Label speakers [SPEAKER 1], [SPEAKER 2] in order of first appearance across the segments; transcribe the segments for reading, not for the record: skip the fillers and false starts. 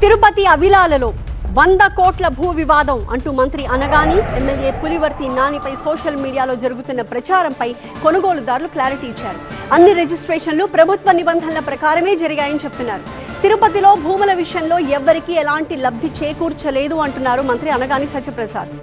[SPEAKER 1] తిరుపతి అవిలాలలో 100 కోట్ల భూ వివాదం అంటూ మంత్రి అనగాని ఎమ్మెల్యే పులివర్తి నానిపై సోషల్ మీడియాలో జరుగుతున్న ప్రచారంపై కొనుగోలుదారులు క్లారిటీ ఇచ్చారు. అన్ని రిజిస్ట్రేషన్లు ప్రభుత్వ నిబంధనల ప్రకారమే జరిగాయని చెప్తున్నారు. తిరుపతిలో భూముల విషయంలో ఎవ్వరికీ ఎలాంటి లబ్ధి చేకూర్చలేదు అంటున్నారు మంత్రి అనగాని సత్యప్రసాద్.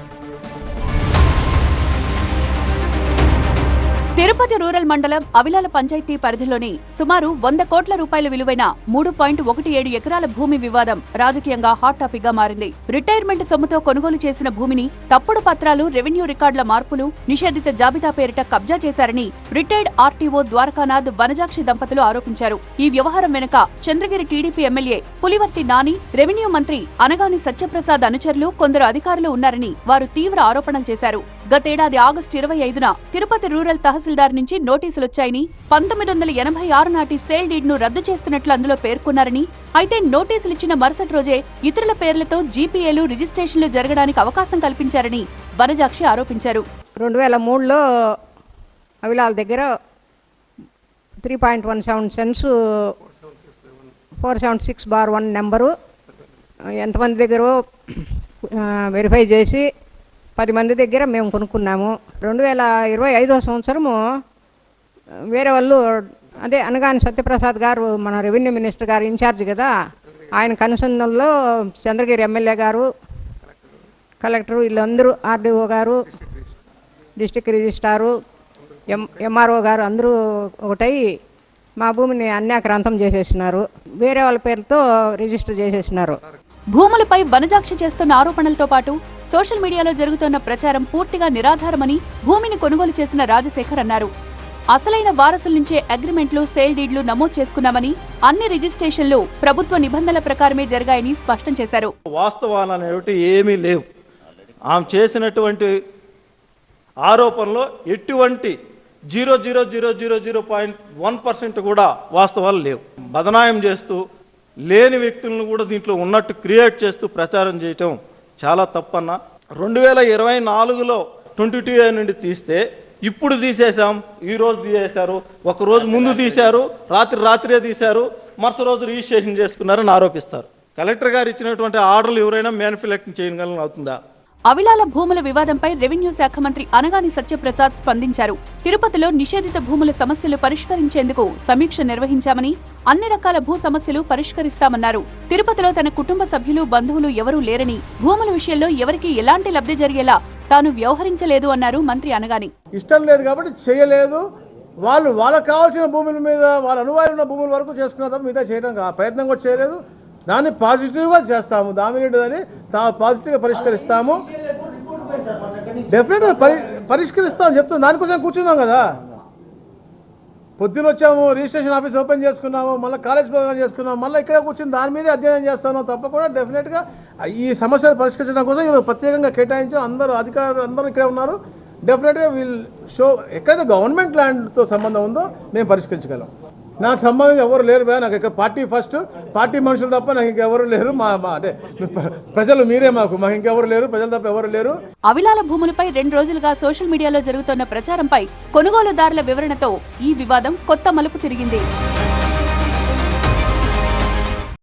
[SPEAKER 2] తిరుపతి రూరల్ మండలం అవిలాల పంచాయతీ పరిధిలోని సుమారు 100 కోట్ల రూపాయల విలువైన 3.17 ఎకరాల భూమి వివాదం రాజకీయంగా హాట్ టాపిక్ గా మారింది. రిటైర్మెంట్ సొమ్ముతో కొనుగోలు చేసిన భూమిని తప్పుడు పత్రాలు, రెవెన్యూ రికార్డుల మార్పులు, నిషేధిత జాబితా పేరిట కబ్జా చేశారని రిటైర్డ్ ఆర్టీఓ ద్వారకానాథ్, వనజాక్షి దంపతులు ఆరోపించారు. ఈ వ్యవహారం వెనుక Chandragiri TDP MLA Pulivarthi Nani, revenue మంత్రి అనగాని సత్యప్రసాద్ అనుచరులు కొందరు అధికారులు ఉన్నారని వారు తీవ్ర ఆరోపణలు చేశారు. గతేడాది ఆగస్టు 25న తిరుపతి రూరల్ తహసీల్దార్ నుంచి నోటీసులొచ్చాయని, 1986 నాటి సేల్ డీడ్ ను రద్దు చేస్తున్నట్లు అందులో పేర్కొన్నారని, అయితే నోటీసులిచ్చిన మరుసటి రోజే ఇతరుల పేర్లతో జీపీఏలు, రిజిస్ట్రేషన్లు జరగడానికి అవకాశం కల్పించారని వనజాక్షి ఆరోపించారు.
[SPEAKER 3] 2003లో అవిలాల దగ్గర 3.17 సెంట్స్ 476/1 నెంబరు ఎంతమంది దగ్గర వెరిఫై చేసి 10 మంది దగ్గర మేము కొనుక్కున్నాము. 2025వ సంవత్సరము వేరే వాళ్ళు, అదే అనగాని సత్యప్రసాద్ గారు మన రెవెన్యూ మినిస్టర్ గారు ఇన్ఛార్జ్ కదా, ఆయన కన్సర్న్లో చంద్రగిరి ఎమ్మెల్యే గారు, కలెక్టరు, వీళ్ళందరూ, ఆర్డీఓ గారు, డిస్ట్రిక్ట్ రిజిస్ట్రారు, ఎంఆర్ఓ గారు అందరూ ఒకటై మా భూమిని అన్యాక్రాంతం చేసేసినారు. వేరే వాళ్ళ పేరుతో రిజిస్టర్ చేసేసినారు.
[SPEAKER 2] భూములపై వనజాక్షి చేస్తున్న ఆరోపణలతో పాటు సోషల్ మీడియాలో జరుగుతున్న ప్రచారం పూర్తిగా నిరాధారమని భూమిని కొనుగోలు చేసిన రాజశేఖర్ అన్నారు. అసలైన వారసుల నుంచే అగ్రిమెంట్లు, సేల్ డీడ్లు నమోదు చేసుకున్నామని, అన్ని రిజిస్ట్రేషన్లు ప్రభుత్వ నిబంధనల ప్రకారమే జరిగాయని స్పష్టం చేశారు.
[SPEAKER 4] వాస్తవాలు అనేవి ఏమీ లేవు. ఆమె చేసినటువంటి ఆరోపణలో ఎటువంటి 0.0001% కూడా వాస్తవాలు లేవు. బదనాయం చేస్తూ లేని వ్యక్తులను కూడా దీంట్లో ఉన్నట్టు క్రియేట్ చేస్తూ ప్రచారం చేయటం చాలా తప్పన్న. 2024లో 22A నుండి తీస్తే ఇప్పుడు తీసేశాం, ఈరోజు తీసేశారు, ఒకరోజు ముందు తీశారు, రాత్రే తీశారు, మరుసటి రోజు రిజిస్ట్రేషన్ చేసుకున్నారని ఆరోపిస్తారు. కలెక్టర్ గారు ఇచ్చినటువంటి ఆర్డర్లు ఎవరైనా మ్యానుఫ్యాక్చరింగ్ చేయగలం అవుతుందా?
[SPEAKER 2] అవిలాల భూముల వివాదంపై రెవెన్యూ శాఖ మంత్రి అనగాని సత్యప్రసాద్ స్పందించారు. తిరుపతిలో నిషేధిత భూముల సమస్యలు పరిష్కరించేందుకు సమీక్ష నిర్వహించామని, అన్ని రకాల భూ సమస్యలు పరిష్కరిస్తామన్నారు. తిరుపతిలో తన కుటుంబ సభ్యులు, బంధువులు ఎవరూ లేరని, భూముల విషయంలో ఎవరికీ ఎలాంటి లబ్ధి జరిగేలా తాను వ్యవహరించలేదు అన్నారు మంత్రి అనగాని.
[SPEAKER 5] ఇష్టం లేదు కాబట్టి చేయలేదు. వాళ్ళకు కావాల్సిన భూముల మీద, వాళ్ళ అనువాయి ఉన్న భూముల వరకు చేసుకున్నారు తప్ప మిగతా చేయడం ప్రయత్నం కూడా చేయలేదు. దాన్ని పాజిటివ్గా చేస్తాము, దామినేట్ అని పాజిటివ్గా పరిష్కరిస్తాము, డెఫినెట్గా పరిష్కరిస్తామని చెప్తాం. దానికోసం కూర్చున్నాం కదా, పొద్దున్న వచ్చాము, రిజిస్ట్రేషన్ ఆఫీస్ ఓపెన్ చేసుకున్నాము, మళ్ళీ కాలేజ్ ప్రోగ్రామ్ చేసుకున్నాము, మళ్ళీ ఇక్కడ కూర్చొని దాని మీదే అధ్యయనం చేస్తాను. తప్పకుండా డెఫినెట్గా ఈ సమస్యలు పరిష్కరించడం కోసం ఈరోజు ప్రత్యేకంగా కేటాయించాం. అందరూ అధికారులు అందరూ ఇక్కడే ఉన్నారు. డెఫినెట్గా వీల్ షో ఎక్కడైతే గవర్నమెంట్ ల్యాండ్తో సంబంధం ఉందో మేము పరిష్కరించగలం. నాకు సంబంధం ఎవరు లేరు బా, నాకు ఇక్కడ పార్టీ ఫస్ట్, పార్టీ మనుషులు తప్ప నాకు ఇంకెవరు లేరు. అంటే ప్రజలు మీరే, మాకు ఇంకెవరు లేరు, ప్రజలు తప్ప ఎవరు లేరు.
[SPEAKER 2] అవిలాల భూములపై 2 రోజులుగా సోషల్ మీడియాలో జరుగుతున్న ప్రచారంపై కొనుగోలుదారుల వివరణతో ఈ వివాదం కొత్త మలుపు తిరిగింది.